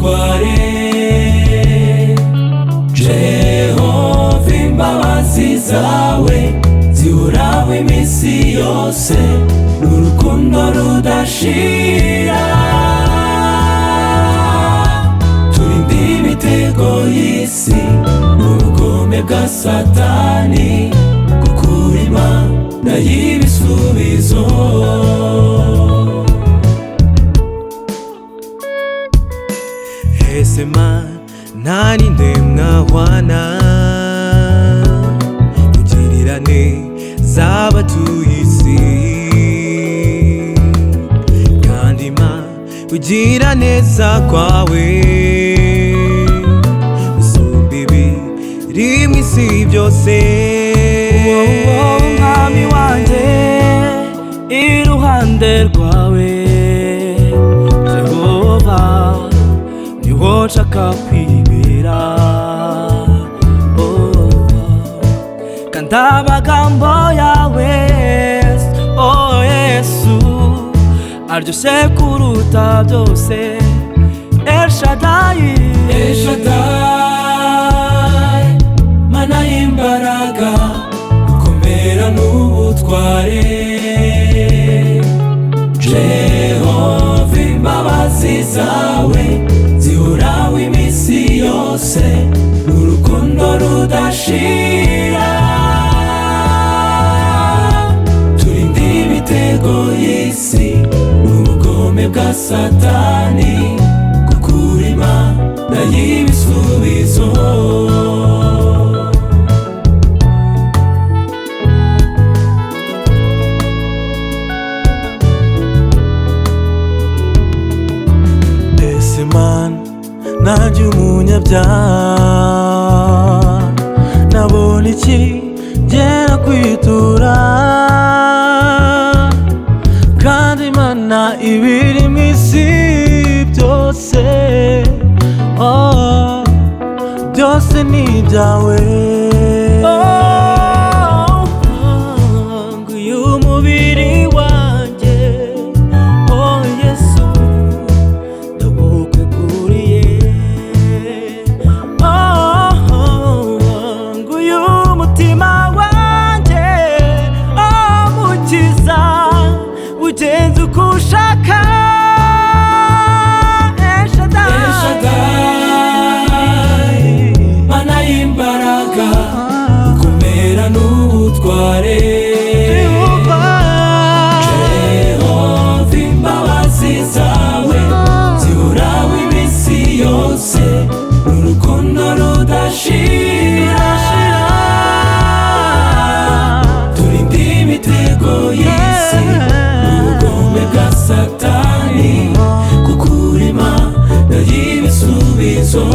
n'ubutware. Jehova, imbabazi zawe zihoraho iminsi yose, n'urukundo rudashira. Turinde imitego y'isi n'ubugome bwa Satani, kuko uri Imana y'ibisubizo. Ese Mana ninde mwahwana, tugirirane z'abatuye isi, kandi kugira neza kwawe usumba ibiri mu isi byose. Mwami wanjye, iruhande rwawe Jehova niho nshaka kwibera. Kandi amagambo yawe Yesu aryoshye kuruta byose. El Shaddai, El Shaddai, Mana y'imbaraga, gukomera n'ubutware. Jehova, imbabazi zawe zihoraho iminsi yose, n'urukundo rudashira. Turinde imitego y'isi n'ubugome bwa Satani, kuko uri Imana y'ibisubizo. Ese Mana, nanjye umunyabyaha nabona iki ngera kwitura, kandi Mana ibiri mu isi byose byose ni ibyawe. Nguyu umubiri wanjye Yesu ndagukweguriye. Nguyu umutima wanjye Mukiza, ugenza uko ushaka. El Shaddai, Mana y'imbaraga, gukomera n'ubutware. Jehova, imbabazi zawe zihoraho iminsi yose, n'urukundo rudashira. Turinde imitego y'isi n'ubugome bwa Satani, kuko uri Imana y'ibisubizo.